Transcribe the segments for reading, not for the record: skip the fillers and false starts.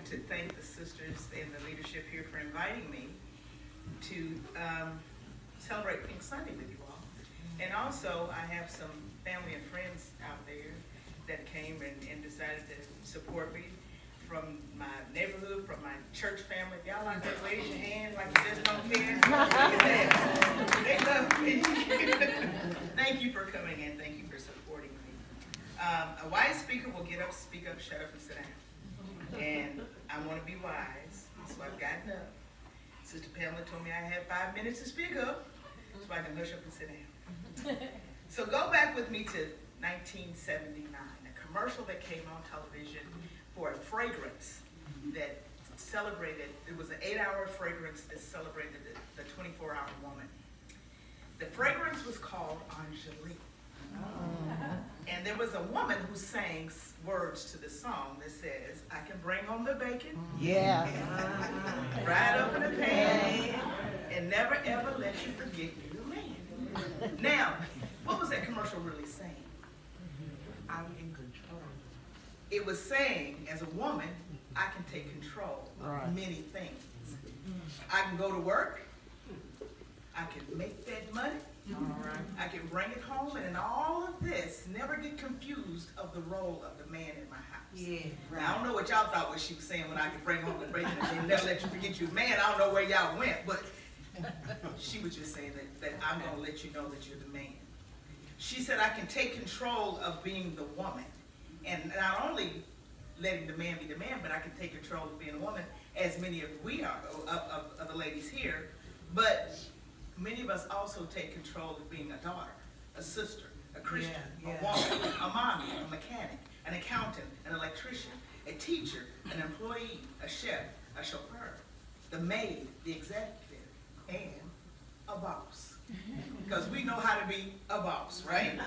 to thank the sisters and the leadership here for inviting me to celebrate Pink Sunday with you all. And also, I have some family and friends out there that came and decided to support me from my neighborhood, from my church family. If y'all like to raise your hand like you just don't care, they love me. Thank you for coming in. Thank you for supporting me. A wise speaker will get up, speak up, shut up, and sit down. And I want to be wise, so I've gotten up. Sister Pamela told me I had 5 minutes to speak up, so I can hush up and sit down. So go back with me to 1979, a commercial that came on television for a fragrance that celebrated, it was an 8-hour fragrance that celebrated the 24-hour woman. The fragrance was called Angelique. And there was a woman who sang words to the song that says, I can bring home the bacon, Yeah. ride up in a pan, and never ever let you forget you're a man. Now, what was that commercial really saying? I'm in control. It was saying, as a woman, I can take control Right. of many things. I can go to work, I can make that money, I can bring it home, and in all of this, never get confused of the role of the man in my house. Yeah. Now, I don't know what y'all thought what she was saying when I could bring home the bacon and never let you forget you're a man. I don't know where y'all went, but she was just saying that I'm going to let you know that you're the man. She said I can take control of being the woman, and not only letting the man be the man, but I can take control of being a woman, as many of we are, of the ladies here, but many of us also take control of being a daughter, a sister, a Christian, a woman, a mommy, a mechanic, an accountant, an electrician, a teacher, an employee, a chef, a chauffeur, the maid, the executive, and a boss. Because we know how to be a boss, right?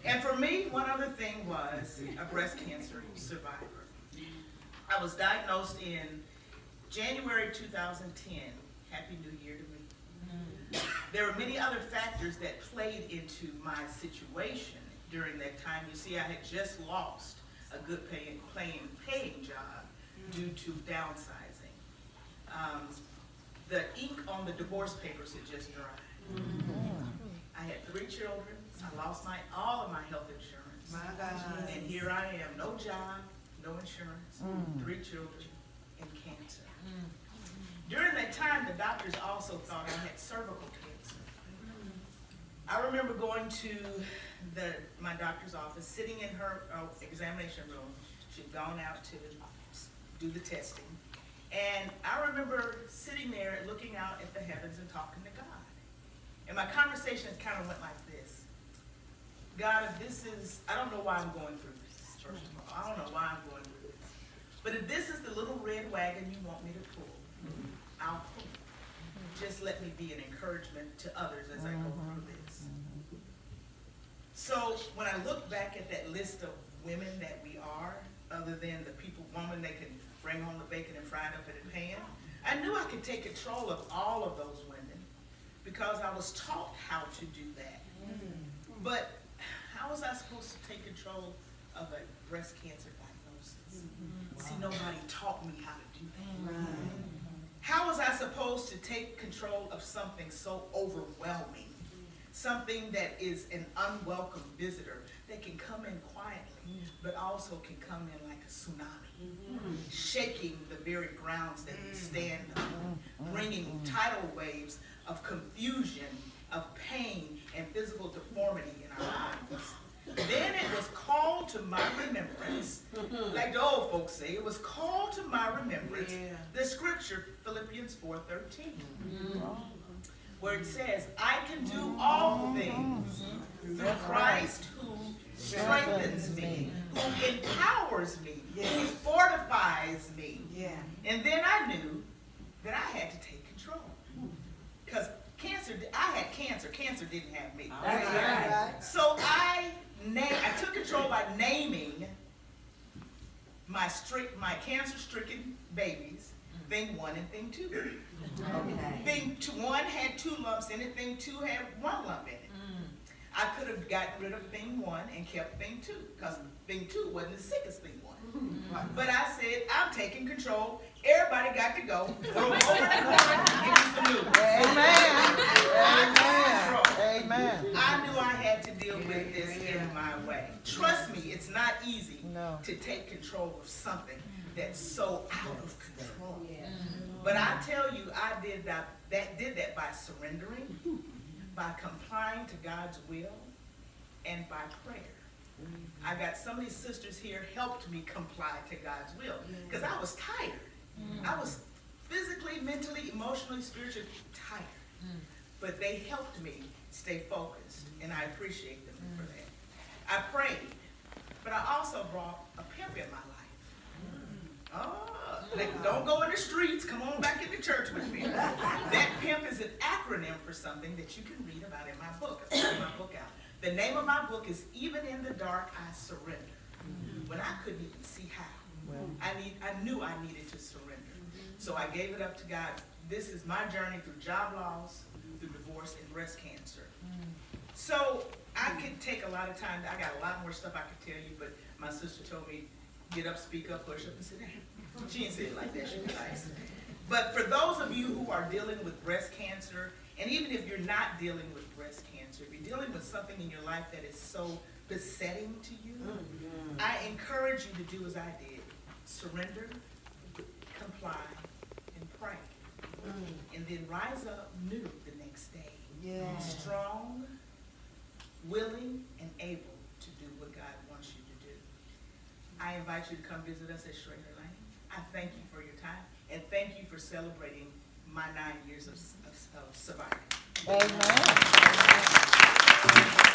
And for me, one other thing was a breast cancer survivor. I was diagnosed in January 2010. Happy New Year to me. There were many other factors that played into my situation during that time. You see, I had just lost a good paying job due to downsizing. The ink on the divorce papers had just dried. I had 3 children. I lost all of my health insurance. My God. And here I am, no job, no insurance, 3 children, and cancer. During that time, the doctors also thought I had cervical cancer. I remember going to my doctor's office, sitting in her examination room. She'd gone out to do the testing. And I remember sitting there looking out at the heavens and talking to God. And my conversations kind of went like this. God, if this is, I don't know why I'm going through this, first of all. I don't know why I'm going through this. But if this is the little red wagon you want me to pull, I'll pull it. Just let me be an encouragement to others as I go through this. So when I look back at that list of women that we are, other than the woman that can bring home the bacon and fry it up in a pan, I knew I could take control of all of those women because I was taught how to do that. But how was I supposed to take control of a breast cancer diagnosis? See, nobody taught me how to do that. How was I supposed to take control of something so overwhelming? Something that is an unwelcome visitor that can come in quietly, but also can come in like a tsunami, shaking the very grounds that we stand on, bringing tidal waves of confusion, of pain, and physical deformity in our lives. Then it was called to my remembrance, like the old folks say, it was called to my remembrance, the scripture, Philippians 4:13, where it says, I can do all things through Christ who strengthens me, who empowers me, who fortifies me. And then I knew that I had to take control. Because I had cancer. Cancer didn't have me. So I took control by naming my cancer-stricken babies, thing 1 and thing 2. Thing 1 had 2 lumps in it, thing 2 had 1 lump in it. I could have gotten rid of thing 1 and kept thing 2, because thing 2 wasn't as sick as thing 1. But I said, I'm taking control. Everybody got to go. Throw them over the corner and give me some noodles. Amen. I knew I had to deal with this in my way. Trust me, it's not easy to take control of something that's so out of control. But I tell you, I did that by surrendering, by complying to God's will, and by prayer. I got some of these sisters here helped me comply to God's will because I was tired. I was physically, mentally, emotionally, spiritually tired. But they helped me stay focused, and I appreciate them for that. I prayed, but I also brought a pimp in my life. Oh, like, don't go in the streets. Come on back into church with me. That pimp is an acronym for something that you can read about in my book. I put my book out. The name of my book is Even in the Dark, I Surrender. When I couldn't even see how. I knew I needed to surrender. So I gave it up to God. This is my journey through job loss, through divorce, and breast cancer. So I could take a lot of time. I got a lot more stuff I could tell you, but my sister told me, get up, speak up, push up, and sit down. She didn't say it like that. She was nice. But for those of you who are dealing with breast cancer, and even if you're not dealing with breast cancer, if you're dealing with something in your life that is so besetting to you, I encourage you to do as I did. Surrender, comply, and pray. And then rise up new the next day. Strong, willing, and able to do what God wants you to do. I invite you to come visit us at Schrader Lane. I thank you for your time, and thank you for celebrating my 9 years of surviving. Amen.